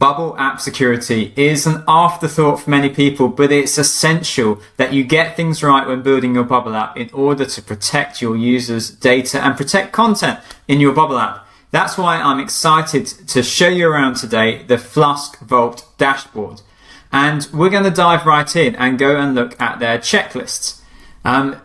Bubble app security is an afterthought for many people, but it's essential that you get things right when building your Bubble app in order to protect your users' data and protect content in your Bubble app. That's why I'm excited to show you around today the Flusk Vault dashboard. And we're going to dive right in and go and look at their checklists.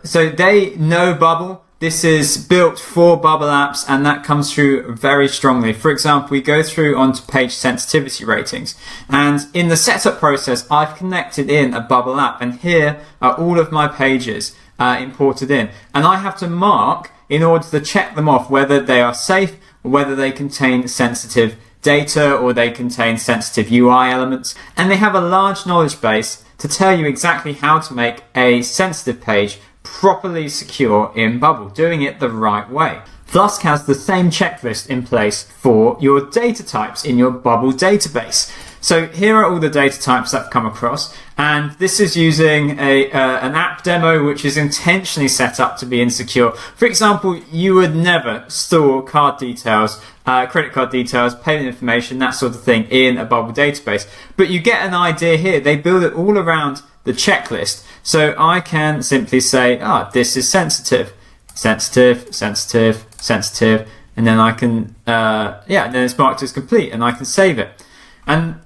So they know Bubble. This is built for Bubble apps, and that comes through very strongly. For example, we go through onto page sensitivity ratings, and in the setup process, I've connected in a Bubble app, and here are all of my pages imported in, and I have to mark in order to check them off whether they are safe or whether they contain sensitive data or they contain sensitive UI elements, and they have a large knowledge base to tell you exactly how to make a sensitive page properly secure in Bubble, doing it the right way. Flusk has the same checklist in place for your data types in your Bubble database. So here are all the data types that I've come across, and this is using an app demo which is intentionally set up to be insecure. For example, you would never store card details, credit card details, payment information, that sort of thing in a Bubble database. But you get an idea here. They build it all around the checklist. So I can simply say, this is sensitive, sensitive, sensitive, sensitive, and then I can, then it's marked as complete, and I can save it. And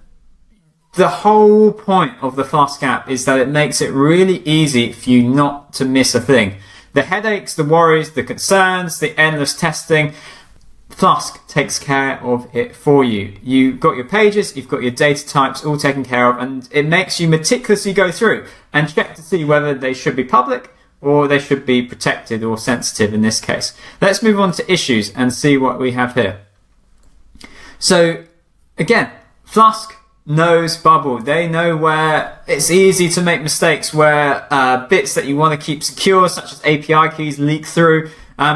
the whole point of the Flusk app is that it makes it really easy for you not to miss a thing. The headaches, the worries, the concerns, the endless testing, Flusk takes care of it for you. You've got your pages, you've got your data types all taken care of, and it makes you meticulously go through and check to see whether they should be public or they should be protected or sensitive in this case. Let's move on to issues and see what we have here. So again, Flusk knows Bubble. They know where it's easy to make mistakes, where bits that you want to keep secure, such as API keys, leak through.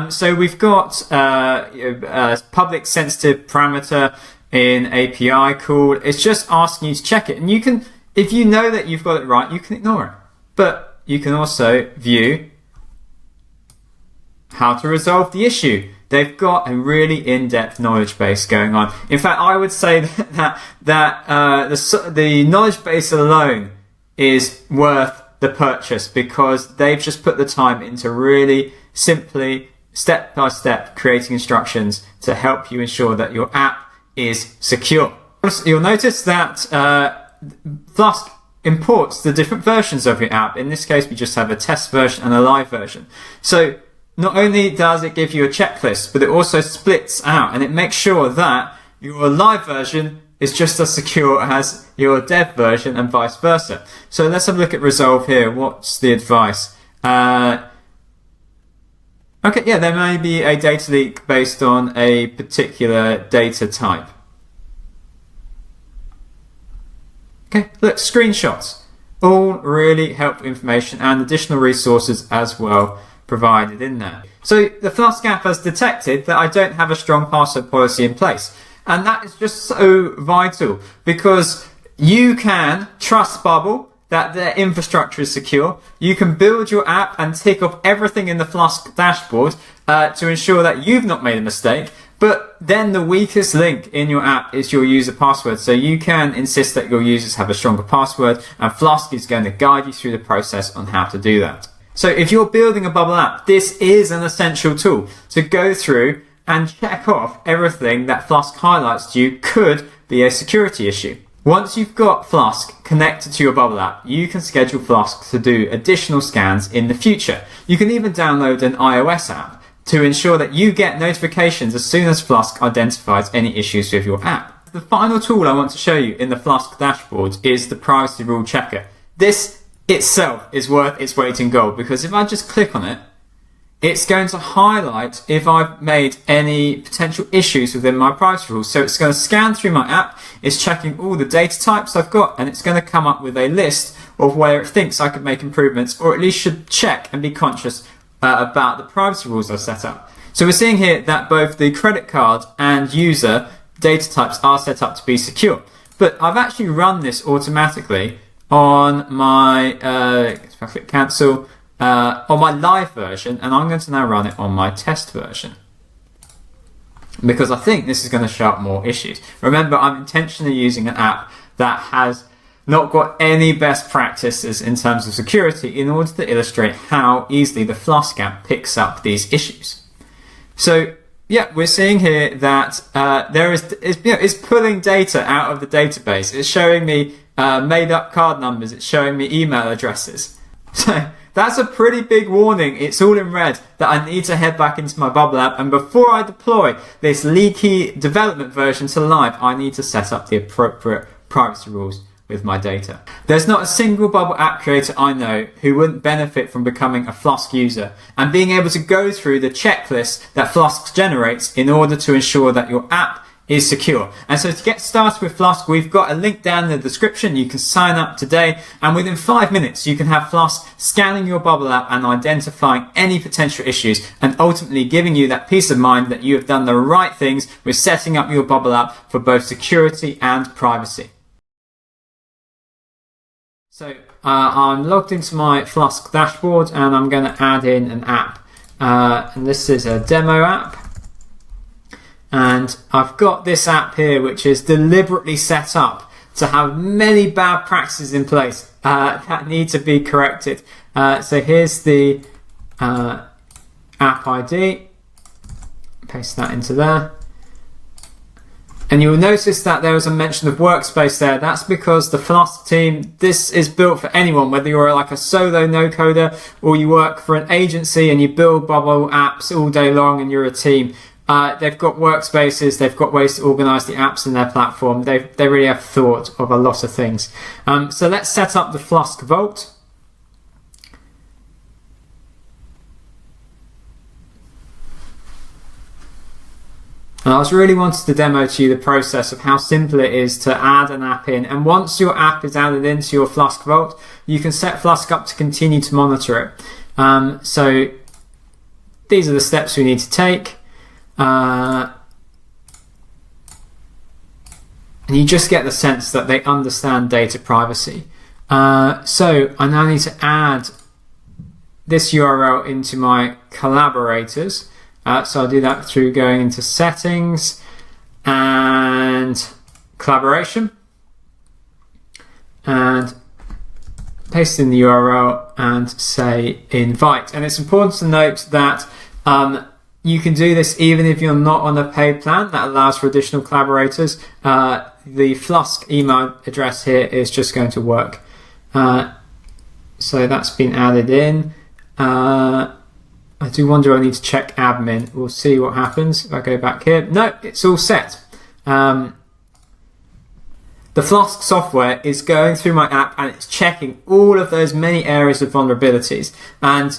So we've got a public sensitive parameter in API called. It's just asking you to check it. And you can, if you know that you've got it right, you can ignore it. But you can also view how to resolve the issue. They've got a really in-depth knowledge base going on. In fact, I would say that the knowledge base alone is worth the purchase, because they've just put the time into really simply, step by step, creating instructions to help you ensure that your app is secure. You'll notice that Flusk imports the different versions of your app. In this case, we just have a test version and a live version. So not only does it give you a checklist, but it also splits out, and it makes sure that your live version is just as secure as your dev version and vice versa. So let's have a look at resolve here. What's the advice? Okay, yeah, there may be a data leak based on a particular data type. Okay, look, screenshots. All really helpful information and additional resources as well provided in there. So the Flusk app has detected that I don't have a strong password policy in place. And that is just so vital, because you can trust Bubble that their infrastructure is secure. You can build your app and tick off everything in the Flusk dashboard to ensure that you've not made a mistake. But then the weakest link in your app is your user password. So you can insist that your users have a stronger password, and Flusk is going to guide you through the process on how to do that. So if you're building a Bubble app, this is an essential tool to go through and check off everything that Flusk highlights to you could be a security issue. Once you've got Flusk connected to your Bubble app, you can schedule Flusk to do additional scans in the future. You can even download an iOS app to ensure that you get notifications as soon as Flusk identifies any issues with your app. The final tool I want to show you in the Flusk dashboard is the privacy rule checker. This itself is worth its weight in gold, because if I just click on it, it's going to highlight if I've made any potential issues within my privacy rules. So it's going to scan through my app, it's checking all the data types I've got, and it's going to come up with a list of where it thinks I could make improvements, or at least should check and be conscious about the privacy rules I've set up. So we're seeing here that both the credit card and user data types are set up to be secure. But I've actually run this automatically on my, if I click cancel, on my live version, and I'm going to now run it on my test version. because I think this is going to show up more issues. Remember, I'm intentionally using an app that has not got any best practices in terms of security in order to illustrate how easily the Flusk app picks up these issues. So yeah, we're seeing here that it's pulling data out of the database. It's showing me made up card numbers. It's showing me email addresses. So that's a pretty big warning. It's all in red that I need to head back into my Bubble app. And before I deploy this leaky development version to live, I need to set up the appropriate privacy rules with my data. There's not a single Bubble app creator I know who wouldn't benefit from becoming a Flusk user and being able to go through the checklist that Flusk generates in order to ensure that your app is secure. And so to get started with Flusk, we've got a link down in the description. You can sign up today, and within 5 minutes you can have Flusk scanning your Bubble app and identifying any potential issues, and ultimately giving you that peace of mind that you have done the right things with setting up your Bubble app for both security and privacy. So I'm logged into my Flusk dashboard, and I'm going to add in an app. And this is a demo app. And I've got this app here, which is deliberately set up to have many bad practices in place that need to be corrected. So here's the app ID. Paste that into there. And you'll notice that there was a mention of workspace there. That's because the Flusk team, this is built for anyone, whether you're like a solo no-coder or you work for an agency and you build Bubble apps all day long and you're a team. They've got workspaces, they've got ways to organize the apps in their platform. They really have thought of a lot of things. So let's set up the Flusk Vault. And I was really wanting to demo to you the process of how simple it is to add an app in. And once your app is added into your Flusk Vault, you can set Flusk up to continue to monitor it. So these are the steps we need to take. And you just get the sense that they understand data privacy. So I now need to add this URL into my collaborators. So I'll do that through going into settings and collaboration and paste in the URL and say invite. And it's important to note that you can do this even if you're not on a paid plan. That allows for additional collaborators. The Flusk email address here is just going to work. So that's been added in. I do wonder, I need to check admin. We'll see what happens if I go back here. No, it's all set. The Flusk software is going through my app and it's checking all of those many areas of vulnerabilities. And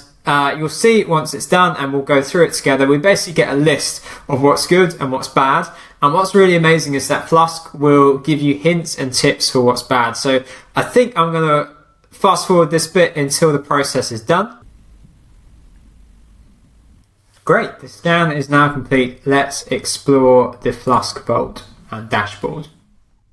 you'll see it once it's done, and we'll go through it together. We basically get a list of what's good and what's bad. And what's really amazing is that Flusk will give you hints and tips for what's bad. So I think I'm going to fast forward this bit until the process is done. Great, the scan is now complete. Let's explore the Flusk Vault and dashboard.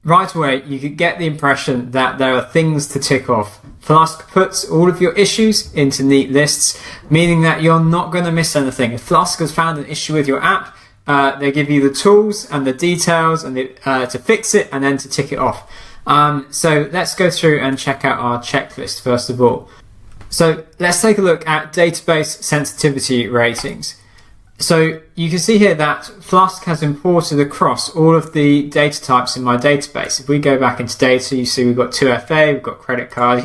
Right away, you could get the impression that there are things to tick off. Flusk puts all of your issues into neat lists, meaning that you're not going to miss anything. If Flusk has found an issue with your app, they give you the tools and the details and to fix it and then to tick it off. So let's go through and check out our checklist first of all. So let's take a look at database sensitivity ratings. So you can see here that Flusk has imported across all of the data types in my database. If we go back into data, you see we've got 2FA, we've got credit card.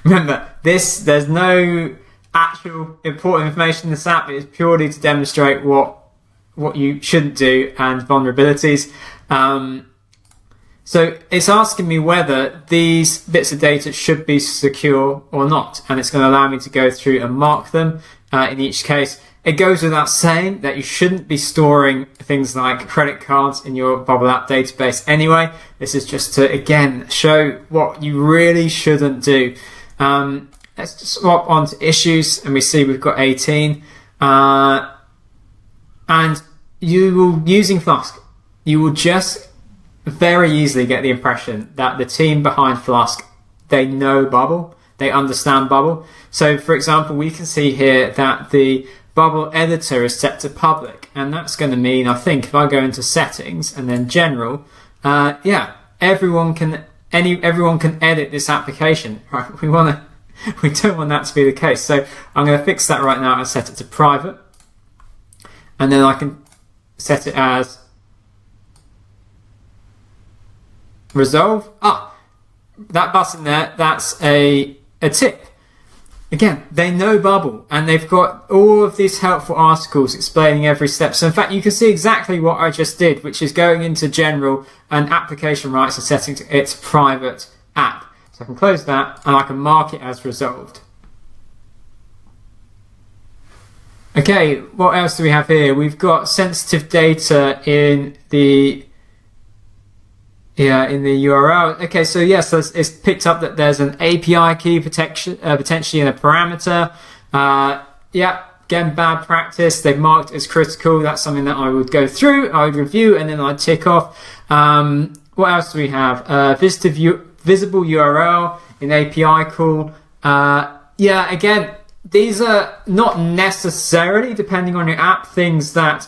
Remember, there's no actual important information in this app. It is purely to demonstrate what you shouldn't do and vulnerabilities. So it's asking me whether these bits of data should be secure or not. And it's going to allow me to go through and mark them in each case. It goes without saying that you shouldn't be storing things like credit cards in your Bubble app database anyway. This is just to, again, show what you really shouldn't do. Let's just swap on to issues, and we see we've got 18. And using Flusk, you will just very easily get the impression that the team behind Flusk, they know Bubble, they understand Bubble. So, for example, we can see here that the Bubble editor is set to public, and that's going to mean, I think, if I go into settings and then general, everyone can edit this application. Right? We don't want that to be the case. So I'm going to fix that right now and set it to private, and then I can set it as resolve. That button there, that's a tip. Again, they know Bubble, and they've got all of these helpful articles explaining every step. So in fact, you can see exactly what I just did, which is going into general and application rights and setting its private app. So I can close that and I can mark it as resolved. Okay, what else do we have here? We've got sensitive data in the URL. Okay, so yes, it's picked up that there's an API key protection, potentially in a parameter. Again, bad practice. They've marked as critical. That's something that I would go through, I would review, and then I'd tick off. What else do we have? Visible URL in API call. Again, these are not necessarily, depending on your app, things that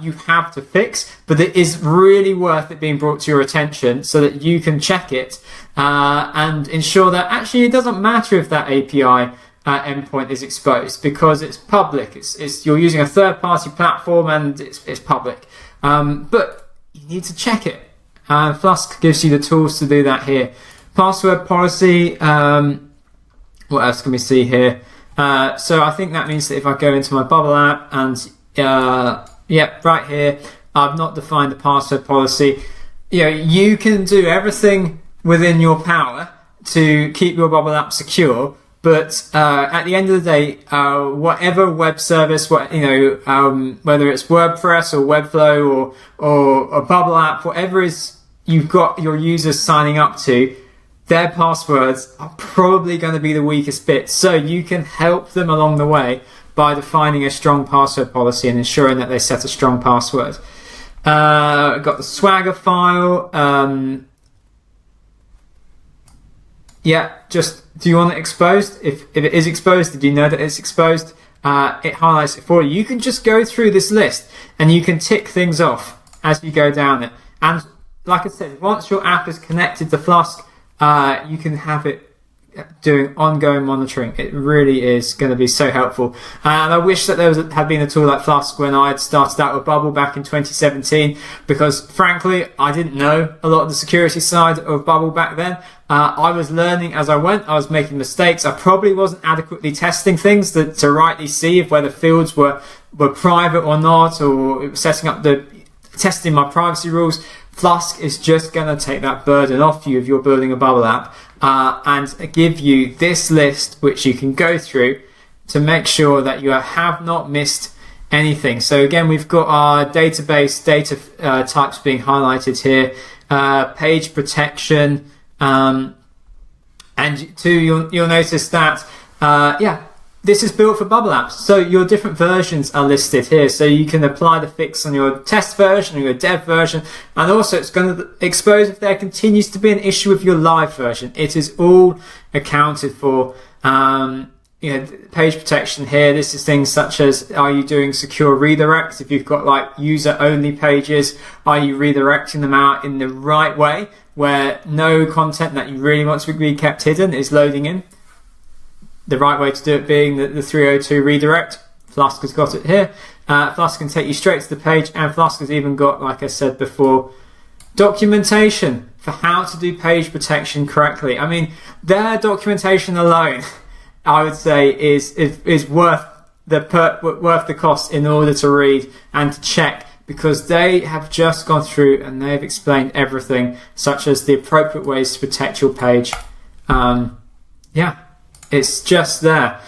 you have to fix, but it is really worth it being brought to your attention so that you can check it and ensure that actually it doesn't matter if that API endpoint is exposed, because it's public. It's you're using a third-party platform and it's public, but you need to check it. Flusk gives you the tools to do that here. Password policy. What else can we see here? So I think that means that if I go into my Bubble app and right here, I've not defined the password policy. You can do everything within your power to keep your Bubble app secure, but at the end of the day, whatever web service, whether it's WordPress or Webflow or a Bubble app, whatever you've got your users signing up to, their passwords are probably going to be the weakest bit. So you can help them along the way by defining a strong password policy and ensuring that they set a strong password. Got the Swagger file. Do you want it exposed? If it is exposed, did you know that it's exposed? It highlights it for you. You can just go through this list and you can tick things off as you go down it. And like I said, once your app is connected to Flusk, you can have it doing ongoing monitoring. It really is going to be so helpful. And I wish that there had been a tool like Flusk when I had started out with Bubble back in 2017, because frankly, I didn't know a lot of the security side of Bubble back then. I was learning as I went. I was making mistakes. I probably wasn't adequately testing things to rightly see if whether fields were private or not, or testing my privacy rules. Flusk is just going to take that burden off you if you're building a Bubble app and give you this list which you can go through to make sure that you have not missed anything. So again, we've got our database data types being highlighted here, page protection, and two, you'll notice that this is built for Bubble apps, so your different versions are listed here, so you can apply the fix on your test version or your dev version, and also it's going to expose if there continues to be an issue with your live version. It is all accounted for. Page protection here, this is things such as, are you doing secure redirects? If you've got like user only pages, are you redirecting them out in the right way where no content that you really want to be kept hidden is loading in? The right way to do it being the 302 redirect. Flusk has got it here. Flusk can take you straight to the page, and Flusk has even got, like I said before, documentation for how to do page protection correctly. I mean, their documentation alone, I would say, is worth the cost in order to read and to check, because they have just gone through and they've explained everything, such as the appropriate ways to protect your page. It's just there.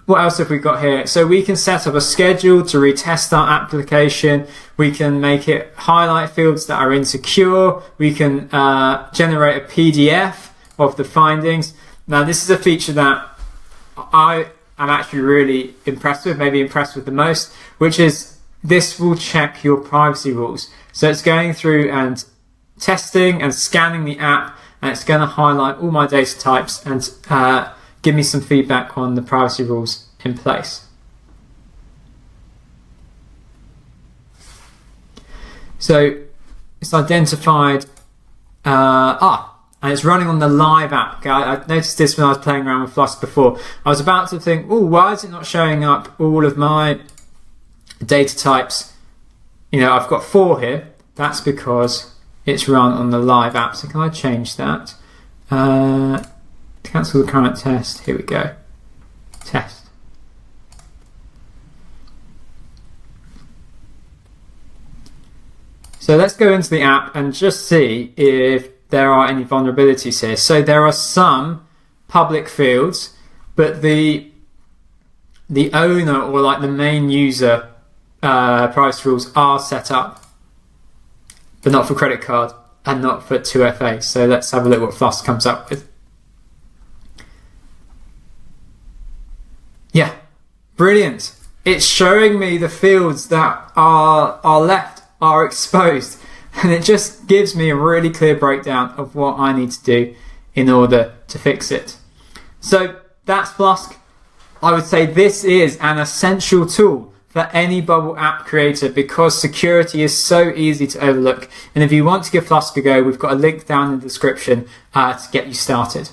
What else have we got here? So we can set up a schedule to retest our application. We can make it highlight fields that are insecure. We can generate a PDF of the findings. Now, this is a feature that I am actually really impressed with, maybe impressed with the most, which is this will check your privacy rules. So it's going through and testing and scanning the app, and it's going to highlight all my data types and give me some feedback on the privacy rules in place. So it's identified, and it's running on the live app. Okay, I noticed this when I was playing around with Flusk before. I was about to think, oh, why is it not showing up all of my data types? You know, I've got 4 here. That's because it's run on the live app. So can I change that? Cancel the current test. Here we go. Test. So let's go into the app and just see if there are any vulnerabilities here. So there are some public fields, but the owner or like the main user privacy rules are set up, but not for credit card and not for 2FA. So let's have a look what Flusk comes up with. Yeah, brilliant. It's showing me the fields that are left, are exposed, and it just gives me a really clear breakdown of what I need to do in order to fix it. So that's Flusk. I would say this is an essential tool for any bubble app creator because security is so easy to overlook. And if you want to give Flusk a go, we've got a link down in the description to get you started.